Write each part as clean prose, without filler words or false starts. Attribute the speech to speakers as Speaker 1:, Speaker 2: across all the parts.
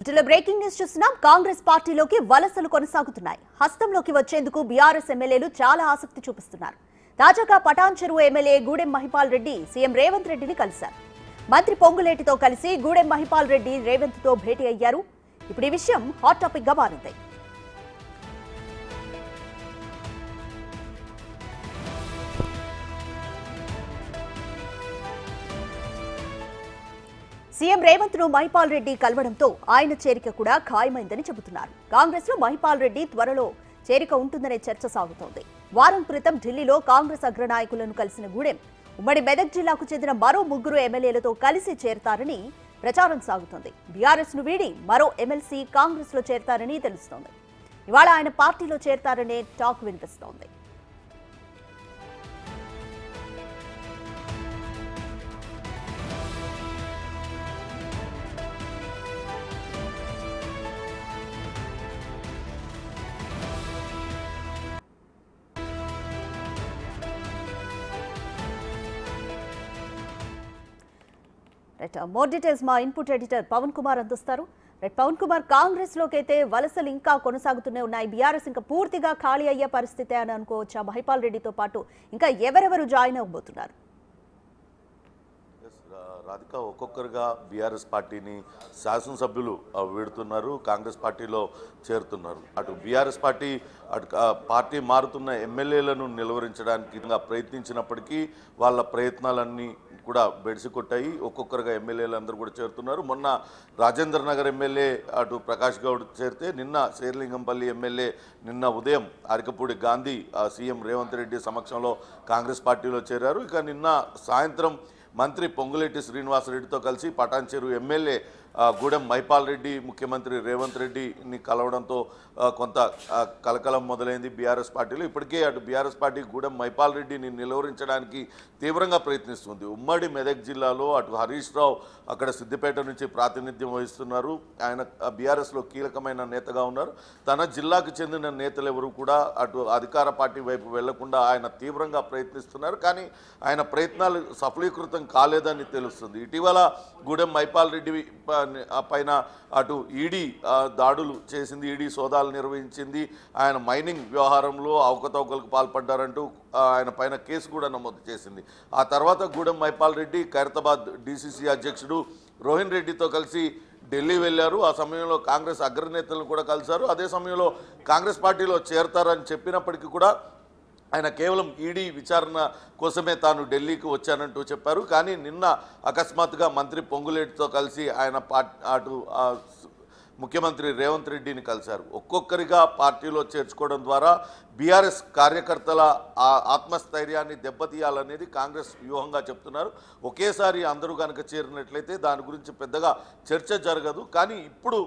Speaker 1: బులెటిన్లో breaking news చూస్తున్నాం. కాంగ్రెస్ పార్టీలోకి వలసలు కొనసాగుతున్నాయి. హస్తంలోకి వచ్చేందుకు బీఆర్ఎస్ ఎమ్మెల్యేలు చాలా ఆసక్తి చూపిస్తున్నారు. తాజాగా పటాన్ చెరువు ఎమ్మెల్యే గూడెం మహిపాల్ రెడ్డి సీఎం రేవంత్ రెడ్డిని కలిశారు. మంత్రి పొంగులేటితో కలిసి గూడెం మహిపాల్ రెడ్డి రేవంత్ తో భేటీ అయ్యారు. ఇప్పుడు ఈ విషయం హాట్ టాపిక్ గా మారింది. సీఎం రేవంత్ ను మహిపాల్ రెడ్డి కలవడంతో ఆయన చేరిక కూడా ఖాయమైందని చెబుతున్నారు. కాంగ్రెస్ లో మహిపాల్ రెడ్డి త్వరలో చేరిక ఉంటుందనే చర్చ సాగుతోంది. వారం క్రితం ఢిల్లీలో కాంగ్రెస్ అగ్రనాయకులను కలిసిన గూడెం ఉమ్మడి మెదక్ జిల్లాకు చెందిన మరో 3 ఎమ్మెల్యేలతో కలిసి చేరతారని ప్రచారం సాగుతోంది. బీఆర్ఎస్ ను వీడి మరో ఎమ్మెల్సీ కాంగ్రెస్ లో చేరతారని తెలుస్తోంది. ఇవాళ ఆయన పార్టీలో చేరతారనే టాక్ వినిపిస్తోంది. మోర్ డీటెయిల్స్ మా ఇన్పుట్ ఎడిటర్ పవన్ కుమార్ అందిస్తారు. పవన్ కుమార్, కాంగ్రెస్ లోకైతే వలసలు ఇంకా కొనసాగుతూనే ఉన్నాయి. బీఆర్ఎస్ ఇంకా పూర్తిగా ఖాళీ అయ్యే పరిస్థితి అని అనుకోవచ్చా? మహిపాల్ రెడ్డితో పాటు ఇంకా ఎవరెవరు జాయిన్ అవ్వబోతున్నారు?
Speaker 2: రాధిక, ఒక్కొక్కరుగా బీఆర్ఎస్ పార్టీని శాసనసభ్యులు వీడుతున్నారు, కాంగ్రెస్ పార్టీలో చేరుతున్నారు. అటు బీఆర్ఎస్ పార్టీ పార్టీ మారుతున్న ఎమ్మెల్యేలను నిలువరించడానికి ప్రయత్నించినప్పటికీ వాళ్ళ ప్రయత్నాలన్నీ కూడా బెడిసి కొట్టాయి. ఒక్కొక్కరుగా ఎమ్మెల్యేలు అందరూ కూడా చేరుతున్నారు. మొన్న రాజేంద్ర నగర్ ఎమ్మెల్యే అటు ప్రకాష్ గౌడ్ చేరితే నిన్న శేర్లింగంపల్లి ఎమ్మెల్యే నిన్న ఉదయం అరికపూడి గాంధీ సీఎం రేవంత్ రెడ్డి సమక్షంలో కాంగ్రెస్ పార్టీలో చేరారు. ఇక నిన్న సాయంత్రం మంత్రి పొంగులేటి శ్రీనివాసరెడ్డితో కలిసి పటాన్ చెరువు ఎమ్మెల్యే గూడెం మహిపాల్ రెడ్డి ముఖ్యమంత్రి రేవంత్ రెడ్డిని కలవడంతో కొంత కలకలం మొదలైంది బీఆర్ఎస్ పార్టీలో. ఇప్పటికే అటు బీఆర్ఎస్ పార్టీ గూడెం మహిపాల్ రెడ్డిని నిలువరించడానికి తీవ్రంగా ప్రయత్నిస్తుంది. ఉమ్మడి మెదక్ జిల్లాలో అటు హరీష్ రావు అక్కడ సిద్దిపేట నుంచి ప్రాతినిధ్యం వహిస్తున్నారు. ఆయన బీఆర్ఎస్లో కీలకమైన నేతగా ఉన్నారు. తన జిల్లాకు చెందిన నేతలు ఎవరు కూడా అటు అధికార పార్టీ వైపు వెళ్లకుండా ఆయన తీవ్రంగా ప్రయత్నిస్తున్నారు. కానీ ఆయన ప్రయత్నాలు సఫలీకృతం కాలేదని తెలుస్తుంది. ఇటీవల గూడెం మహిపాల్ రెడ్డి పైన అటు ఈడీ దాడులు చేసింది, ఈడీ సోదాలు నిర్వహించింది. ఆయన మైనింగ్ వ్యవహారంలో అవకతవకలకు పాల్పడ్డారంటూ ఆయన పైన కేసు కూడా నమోదు చేసింది. ఆ తర్వాత గూడెం మహిపాల్ రెడ్డి ఖైరతాబాద్ డీసీసీ అధ్యక్షుడు రోహిన్ రెడ్డితో కలిసి ఢిల్లీ వెళ్లారు. ఆ సమయంలో కాంగ్రెస్ అగ్రనేతలను కూడా కలిశారు. అదే సమయంలో కాంగ్రెస్ పార్టీలో చేరతారని చెప్పినప్పటికీ కూడా ఆయన కేవలం ఈడీ విచారణ కోసమే తాను ఢిల్లీకి వచ్చానంటూ చెప్పారు. కానీ నిన్న అకస్మాత్తుగా మంత్రి పొంగులేటితో కలిసి ఆయన అటు ముఖ్యమంత్రి రేవంత్ రెడ్డిని కలిశారు. ఒక్కొక్కరిగా పార్టీలో చేర్చుకోవడం ద్వారా బీఆర్ఎస్ కార్యకర్తల ఆత్మస్థైర్యాన్ని దెబ్బతీయాలనేది కాంగ్రెస్ వ్యూహంగా చెప్తున్నారు. ఒకేసారి అందరూ కనుక చేరినట్లయితే దాని గురించి పెద్దగా చర్చ జరగదు. కానీ ఇప్పుడు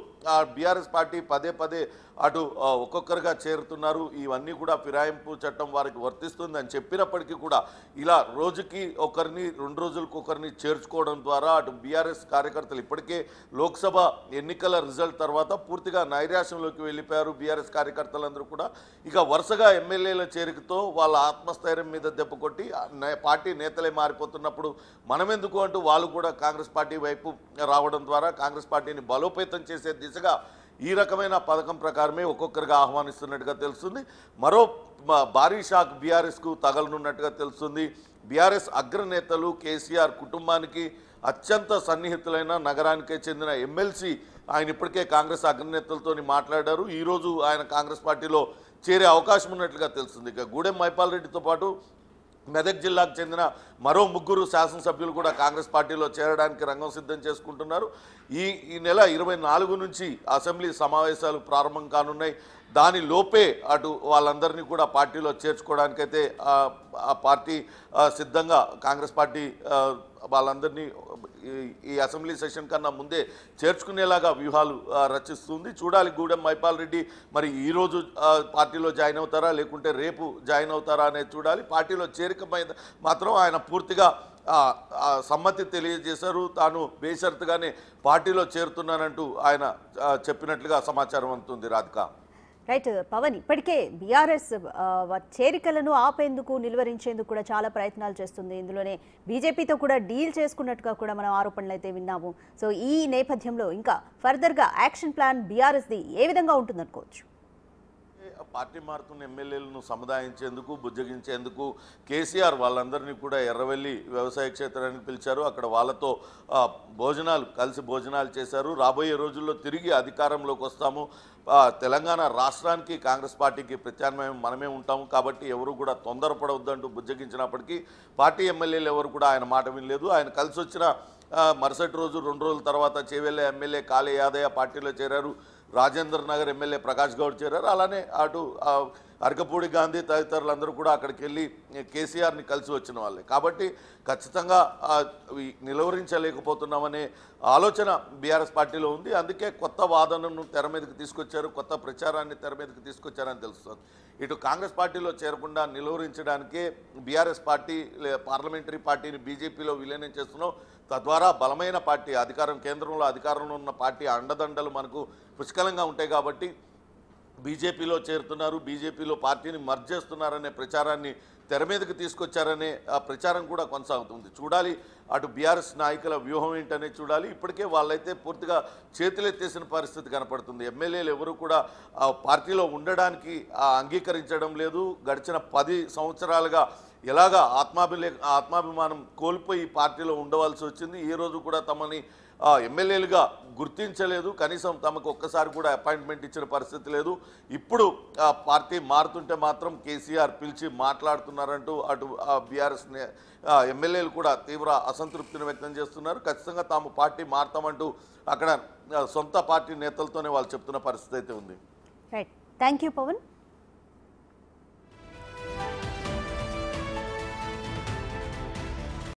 Speaker 2: బీఆర్ఎస్ పార్టీ పదే పదే అటు ఒక్కొక్కరుగా చేరుతున్నారు. ఇవన్నీ కూడా ఫిరాయింపు చట్టం వారికి వర్తిస్తుందని చెప్పినప్పటికీ కూడా ఇలా రోజుకి ఒకరిని 2 రోజులకు ఒకరిని చేర్చుకోవడం ద్వారా అటు బీఆర్ఎస్ కార్యకర్తలు ఇప్పటికే లోక్సభ ఎన్నికల రిజల్ట్ తర్వాత పూర్తిగా నైరాశ్యంలోకి వెళ్ళిపోయారు బీఆర్ఎస్ కార్యకర్తలందరూ కూడా. ఇక వరుసగా ఎమ్మెల్యేల చేరికతో వాళ్ళ ఆత్మస్థైర్యం మీద దెబ్బ కొట్టి పార్టీ నేతలే మారిపోతున్నప్పుడు మనమెందుకు అంటూ వాళ్ళు కూడా కాంగ్రెస్ పార్టీ వైపు రావడం ద్వారా కాంగ్రెస్ పార్టీని బలోపేతం చేసే దిశగా ఈ రకమైన పథకం ప్రకారమే ఒక్కొక్కరిగా ఆహ్వానిస్తున్నట్టుగా తెలుస్తుంది. మరో భారీ షాక్ బీఆర్ఎస్కు తగలనున్నట్టుగా తెలుస్తుంది. బీఆర్ఎస్ అగ్రనేతలు కేసీఆర్ కుటుంబానికి అత్యంత సన్నిహితులైన నగరానికే చెందిన ఎమ్మెల్సీ ఆయన ఇప్పటికే కాంగ్రెస్ అగ్రనేతలతో మాట్లాడారు. ఈరోజు ఆయన కాంగ్రెస్ పార్టీలో చేరే అవకాశం ఉన్నట్లుగా తెలుస్తుంది. ఇక గూడెం మహిపాల్ రెడ్డితో పాటు మెదక్ జిల్లాకు చెందిన మరో 3 శాసనసభ్యులు కూడా కాంగ్రెస్ పార్టీలో చేరడానికి రంగం సిద్ధం చేసుకుంటున్నారు. ఈ నెల 24 నుంచి అసెంబ్లీ సమావేశాలు ప్రారంభం కానున్నాయి. దాని లోపే అటు వాళ్ళందరినీ కూడా పార్టీలో చేర్చుకోవడానికైతే ఆ పార్టీ సిద్ధంగా కాంగ్రెస్ పార్టీ వాళ్ళందరినీ ఈ అసెంబ్లీ సెషన్ కన్నా ముందే చేర్చుకునేలాగా వ్యూహాలు రచిస్తుంది. చూడాలి గూడెం మహిపాల్ రెడ్డి మరి ఈరోజు పార్టీలో జాయిన్ అవుతారా లేకుంటే రేపు జాయిన్ అవుతారా అనేది చూడాలి. పార్టీలో చేరిక మాత్రం ఆయన పూర్తిగా సమ్మతి తెలియజేశారు. తాను బేషరతుగానే పార్టీలో చేరుతున్నానంటూ ఆయన చెప్పినట్లుగా సమాచారం అందుతుంది. రాధిక.
Speaker 1: రైట్ పవన్, ఇప్పటికే బీఆర్ఎస్ చేరికలను ఆపేందుకు నిలువరించేందుకు కూడా చాలా ప్రయత్నాలు చేస్తుంది. ఇందులోనే బీజేపీతో కూడా డీల్ చేసుకున్నట్టుగా కూడా మనం ఆరోపణలు అయితే విన్నాము. సో ఈ నేపథ్యంలో ఇంకా ఫర్దర్గా యాక్షన్ ప్లాన్ బీఆర్ఎస్ది ఏ విధంగా ఉంటుందనుకోవచ్చు?
Speaker 2: పార్టీ మారుతున్న ఎమ్మెల్యేలను సముదాయించేందుకు, బుజ్జగించేందుకు కేసీఆర్ వాళ్ళందరినీ కూడా ఎర్రవెల్లి వ్యవసాయ క్షేత్రానికి పిలిచారు. అక్కడ వాళ్ళతో కలిసి భోజనాలు చేశారు. రాబోయే రోజుల్లో తిరిగి అధికారంలోకి వస్తాము, తెలంగాణ రాష్ట్రానికి కాంగ్రెస్ పార్టీకి ప్రత్యామ్నాయం మనమే ఉంటాము, కాబట్టి ఎవరు కూడా తొందరపడవద్దంటూ బుజ్జగించినప్పటికీ పార్టీ ఎమ్మెల్యేలు ఎవరు కూడా ఆయన మాట వినలేదు. ఆయన కలిసి వచ్చిన మరుసటి రోజు 2 రోజుల తర్వాత చేవెళ్ళ ఎమ్మెల్యే కాళే యాదయ్య పార్టీలో చేరారు. రాజేంద్ర నగర్ ఎమ్మెల్యే ప్రకాష్ గౌడ్ చేరారు. అలానే అటు అరకపూడి గాంధీ తదితరులందరూ కూడా అక్కడికి వెళ్ళి కేసీఆర్ని కలిసి వచ్చిన వాళ్ళే. కాబట్టి ఖచ్చితంగా నిలువరించలేకపోతున్నామనే ఆలోచన బీఆర్ఎస్ పార్టీలో ఉంది. అందుకే కొత్త వాదనను తెర మీదకి తీసుకొచ్చారు, కొత్త ప్రచారాన్ని తెర మీదకి తీసుకొచ్చారని తెలుస్తుంది. ఇటు కాంగ్రెస్ పార్టీలో చేరకుండా నిలువరించడానికే బీఆర్ఎస్ పార్టీ పార్లమెంటరీ పార్టీని బీజేపీలో విలీనం చేస్తున్నాం. తద్వారా బలమైన పార్టీ కేంద్రంలో అధికారంలో ఉన్న పార్టీ అండదండలు మనకు పుష్కలంగా ఉంటాయి కాబట్టి బీజేపీలో చేరుతున్నారు, బీజేపీలో పార్టీని మర్జ్ చేస్తున్నారనే ప్రచారాన్ని తెర మీదకి తీసుకొచ్చారనే ప్రచారం కూడా కొనసాగుతుంది. చూడాలి అటు బీఆర్ఎస్ నాయకుల వ్యూహం ఏంటనే చూడాలి. ఇప్పటికే వాళ్ళైతే పూర్తిగా చేతులెత్తేసిన పరిస్థితి కనపడుతుంది. ఎమ్మెల్యేలు ఎవరు కూడా పార్టీలో ఉండడానికి అంగీకరించడం లేదు. గడిచిన 10 సంవత్సరాలుగా ఎలాగా ఆత్మాభిమానం కోల్పోయి పార్టీలో ఉండవలసి వచ్చింది. ఈ రోజు కూడా తమని ఎమ్మెల్యేలుగా గుర్తించలేదు, కనీసం తమకు ఒక్కసారి కూడా అపాయింట్మెంట్ ఇచ్చిన పరిస్థితి లేదు. ఇప్పుడు పార్టీ మారుతుంటే మాత్రం కేసీఆర్ పిలిచి మాట్లాడుతున్నారంటూ అటు బీఆర్ఎస్ ఎమ్మెల్యేలు కూడా తీవ్ర అసంతృప్తిని వ్యక్తం చేస్తున్నారు. ఖచ్చితంగా తాము పార్టీ మారుతామంటూ అక్కడ సొంత పార్టీ నేతలతోనే వాళ్ళు చెప్తున్న పరిస్థితి అయితే ఉంది.
Speaker 1: Right, thank you Pawan.